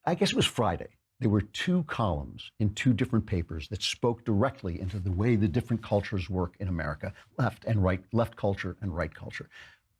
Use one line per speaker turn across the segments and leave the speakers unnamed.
I guess it was Friday. There were two columns in two different papers that spoke directly into the way the different cultures work in America, left and right, left culture and right culture.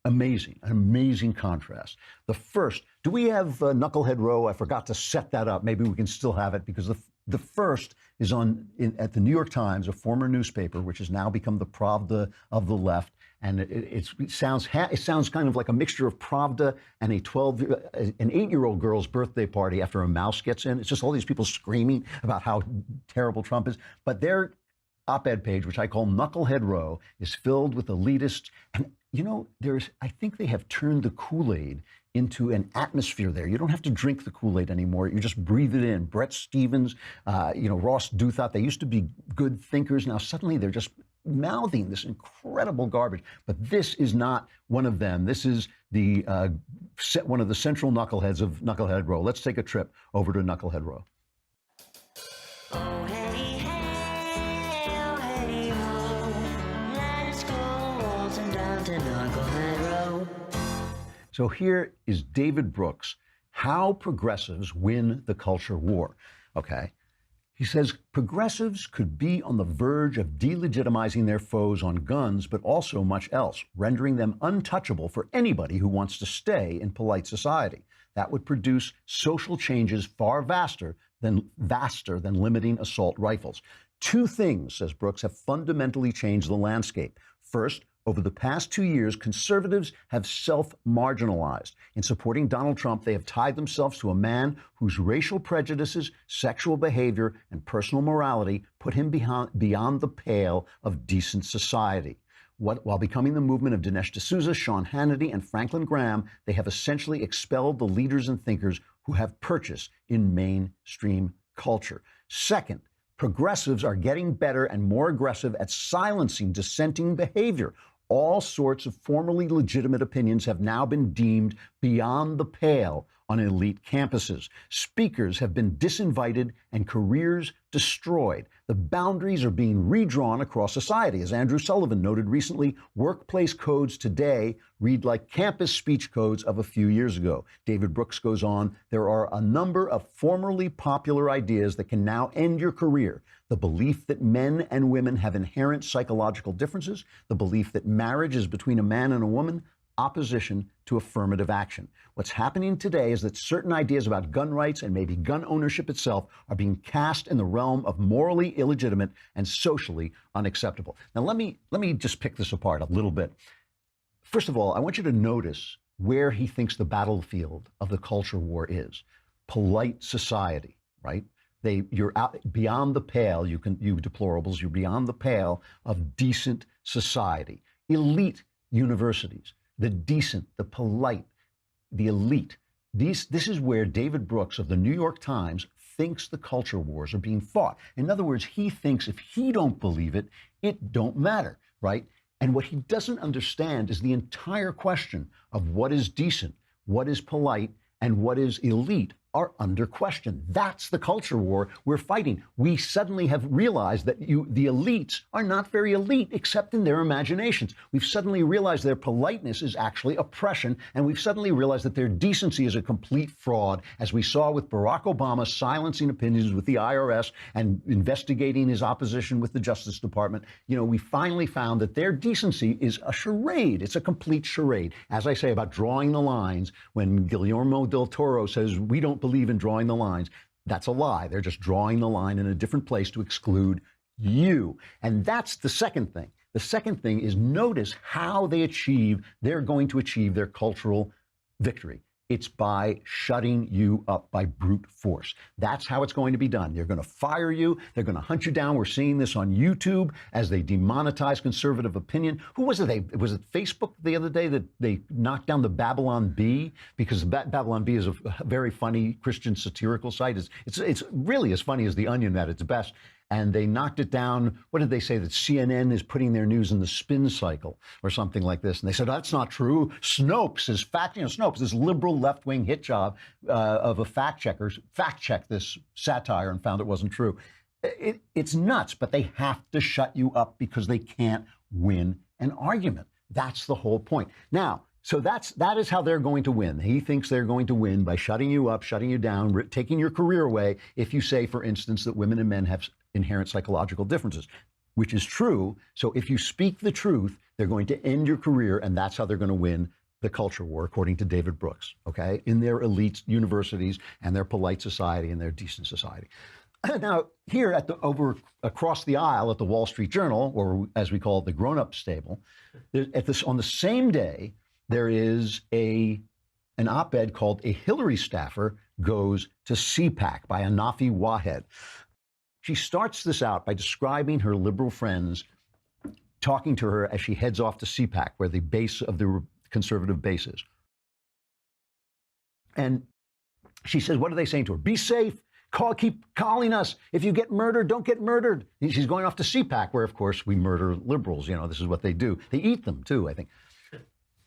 Amazing, an amazing contrast. The first, do we have Knucklehead Road? I forgot to set that up. Maybe we can still have it, because the first is at the New York Times, a former newspaper, which has now become the Pravda of the left. And it sounds kind of like a mixture of Pravda and an 8-year-old girl's birthday party after a mouse gets in. It's just all these people screaming about how terrible Trump is. But their op-ed page, which I call Knucklehead Row, is filled with elitists. And, I think they have turned the Kool-Aid into an atmosphere there. You don't have to drink the Kool-Aid anymore. You just breathe it in. Brett Stevens, Ross Douthat, they used to be good thinkers. Now suddenly they're just mouthing this incredible garbage. But this is not one of them. This is one of the central knuckleheads of Knucklehead Row. Let's take a trip over to Knucklehead Row.
Oh, hey, hey, oh, hey, ho. Let's go waltzing down to Knucklehead Row.
So here is David Brooks, How Progressives Win the Culture War. Okay. He says progressives could be on the verge of delegitimizing their foes on guns, but also much else, rendering them untouchable for anybody who wants to stay in polite society. That would produce social changes far vaster than limiting assault rifles. Two things, says Brooks, have fundamentally changed the landscape. First, over the past 2 years, conservatives have self-marginalized. In supporting Donald Trump, they have tied themselves to a man whose racial prejudices, sexual behavior, and personal morality put him beyond the pale of decent society. While becoming the movement of Dinesh D'Souza, Sean Hannity, and Franklin Graham, they have essentially expelled the leaders and thinkers who have purchase in mainstream culture. Second, progressives are getting better and more aggressive at silencing dissenting behavior. All sorts of formerly legitimate opinions have now been deemed beyond the pale on elite campuses. Speakers have been disinvited and careers destroyed. The boundaries are being redrawn across society. As Andrew Sullivan noted recently, workplace codes today read like campus speech codes of a few years ago. David Brooks goes on, there are a number of formerly popular ideas that can now end your career. The belief that men and women have inherent psychological differences, the belief that marriage is between a man and a woman, opposition to affirmative action. What's happening today is that certain ideas about gun rights and maybe gun ownership itself are being cast in the realm of morally illegitimate and socially unacceptable. Now, let me just pick this apart a little bit. First of all, I want you to notice where he thinks the battlefield of the culture war is. Polite society, right? You're out beyond the pale, you deplorables, you're beyond the pale of decent society. Elite universities, the decent, the polite, the elite. This is where David Brooks of the New York Times thinks the culture wars are being fought. In other words, he thinks if he don't believe it, it don't matter, right? And what he doesn't understand is the entire question of what is decent, what is polite, and what is elite are under question. That's the culture war we're fighting. We suddenly have realized that the elites are not very elite except in their imaginations. We've suddenly realized their politeness is actually oppression, and we've suddenly realized that their decency is a complete fraud, as we saw with Barack Obama silencing opinions with the IRS and investigating his opposition with the Justice Department. We finally found that their decency is a charade. It's a complete charade. As I say about drawing the lines, when Guillermo del Toro says we don't believe in drawing the lines, that's a lie. They're just drawing the line in a different place to exclude you. And that's the second thing. The second thing is notice how they're going to achieve their cultural victory. It's by shutting you up by brute force. That's how it's going to be done. They're going to fire you. They're going to hunt you down. We're seeing this on YouTube as they demonetize conservative opinion. Who was it? Was it Facebook the other day that they knocked down the Babylon Bee? Because Babylon Bee is a very funny Christian satirical site. It's really as funny as The Onion at its best. And they knocked it down. What did they say? That CNN is putting their news in the spin cycle or something like this. And they said, that's not true. Snopes is Snopes, this liberal left-wing hit job of a fact checked this satire and found it wasn't true. It's nuts, but they have to shut you up because they can't win an argument. That's the whole point. Now, So that is how they're going to win. He thinks they're going to win by shutting you up, shutting you down, taking your career away if you say, for instance, that women and men have inherent psychological differences, which is true. So if you speak the truth, they're going to end your career, and that's how they're going to win the culture war, according to David Brooks, okay, in their elite universities and their polite society and their decent society. Now, here across the aisle at the Wall Street Journal, or as we call it, the grown-up stable, on the same day, there is an op-ed called "A Hillary Staffer Goes to CPAC" by Anafi Wahed. She starts this out by describing her liberal friends talking to her as she heads off to CPAC, where the base of the conservative base is. And she says, what are they saying to her? Be safe. Keep calling us. If you get murdered, don't get murdered. And she's going off to CPAC, where, of course, we murder liberals. You know, this is what they do. They eat them, too, I think.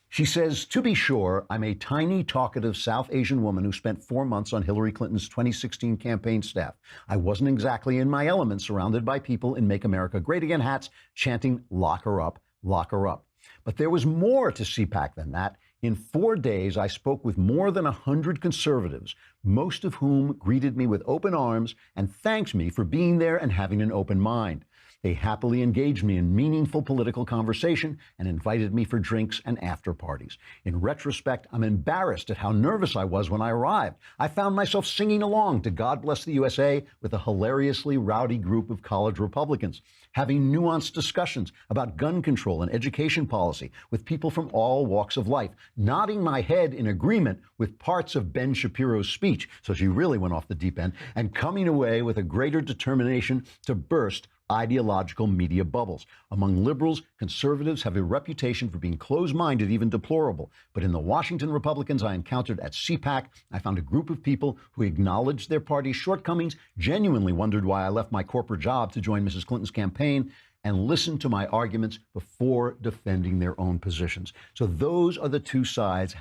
She says, to be sure, I'm a tiny, talkative South Asian woman who spent 4 months on Hillary Clinton's 2016 campaign staff. I wasn't exactly in my element, surrounded by people in Make America Great Again hats, chanting, lock her up, lock her up. But there was more to CPAC than that. In 4 days, I spoke with more than 100 conservatives, most of whom greeted me with open arms and thanked me for being there and having an open mind. They happily engaged me in meaningful political conversation and invited me for drinks and after parties. In retrospect, I'm embarrassed at how nervous I was when I arrived. I found myself singing along to God Bless the USA with a hilariously rowdy group of college Republicans, having nuanced discussions about gun control and education policy with people from all walks of life, nodding my head in agreement with parts of Ben Shapiro's speech, so she really went off the deep end, and coming away with a greater determination to burst ideological media bubbles. Among liberals, conservatives have a reputation for being close-minded, even deplorable. But in the Washington Republicans I encountered at CPAC, I found a group of people who acknowledged their party's shortcomings, genuinely wondered why I left my corporate job to join Mrs. Clinton's campaign, and listened to my arguments before defending their own positions. So those are the two sides.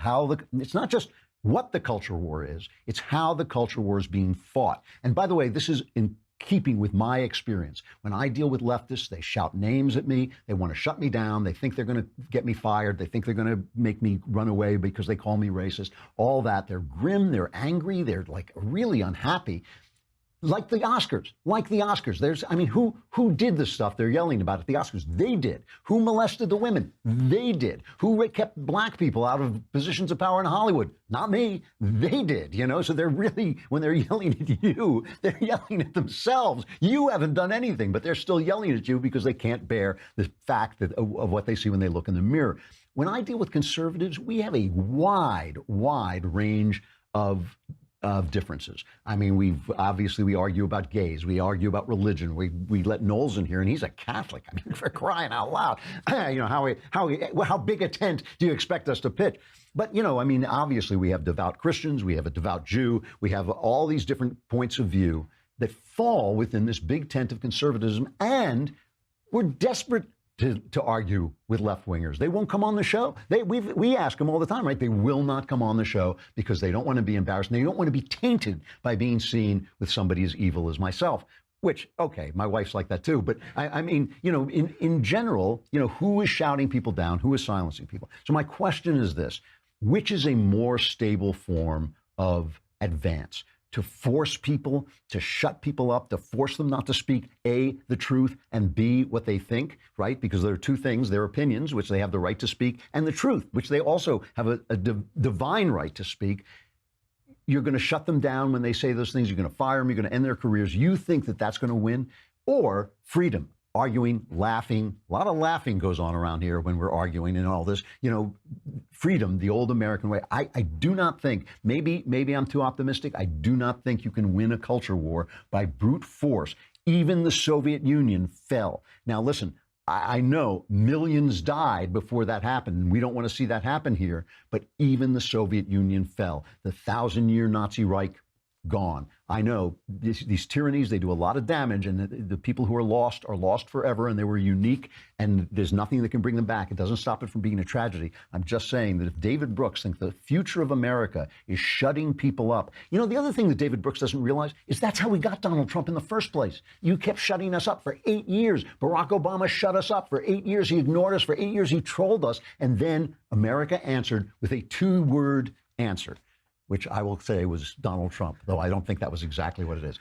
It's not just what the culture war is, it's how the culture war is being fought. And by the way, this is in keeping with my experience. When I deal with leftists, they shout names at me. They want to shut me down. They think they're going to get me fired. They think they're going to make me run away because they call me racist. All that. They're grim. They're angry. They're like really unhappy. Like the Oscars. Who did the stuff they're yelling about at the Oscars? They did. Who molested the women? They did. Who kept black people out of positions of power in Hollywood? Not me. They did, So they're really, when they're yelling at you, they're yelling at themselves. You haven't done anything, but they're still yelling at you because they can't bear the fact of what they see when they look in the mirror. When I deal with conservatives, we have a wide range of differences. I mean, we argue about gays. We argue about religion. We let Knowles in here, and he's a Catholic. I mean, for crying out loud. How big a tent do you expect us to pitch? But, obviously we have devout Christians. We have a devout Jew. We have all these different points of view that fall within this big tent of conservatism. And we're desperate to argue with left-wingers. They won't come on the show. We ask them all the time, right? They will not come on the show because they don't want to be embarrassed. And they don't want to be tainted by being seen with somebody as evil as myself, which, okay, my wife's like that too. But in general, who is shouting people down? Who is silencing people? So my question is this: which is a more stable form of advance? To force people, to shut people up, to force them not to speak, A, the truth, and B, what they think, right? Because there are two things: their opinions, which they have the right to speak, and the truth, which they also have a divine right to speak. You're going to shut them down when they say those things. You're going to fire them. You're going to end their careers. You think that that's going to win? Or freedom, arguing, laughing. A lot of laughing goes on around here when we're arguing and all this. Freedom, the old American way. I do not think, maybe I'm too optimistic. I do not think you can win a culture war by brute force. Even the Soviet Union fell. Now, listen, I know millions died before that happened, and we don't want to see that happen here, but even the Soviet Union fell. The 1,000-year Nazi Reich gone. I know these tyrannies, they do a lot of damage, and the people who are lost forever, and they were unique, and there's nothing that can bring them back. It doesn't stop it from being a tragedy. I'm just saying that if David Brooks thinks the future of America is shutting people up, you know, the other thing that David Brooks doesn't realize is that's how we got Donald Trump in the first place. You kept shutting us up for 8 years. Barack Obama shut us up for 8 years. He ignored us for 8 years. He trolled us. And then America answered with a 2-word answer, which I will say was Donald Trump, though I don't think that was exactly what it is.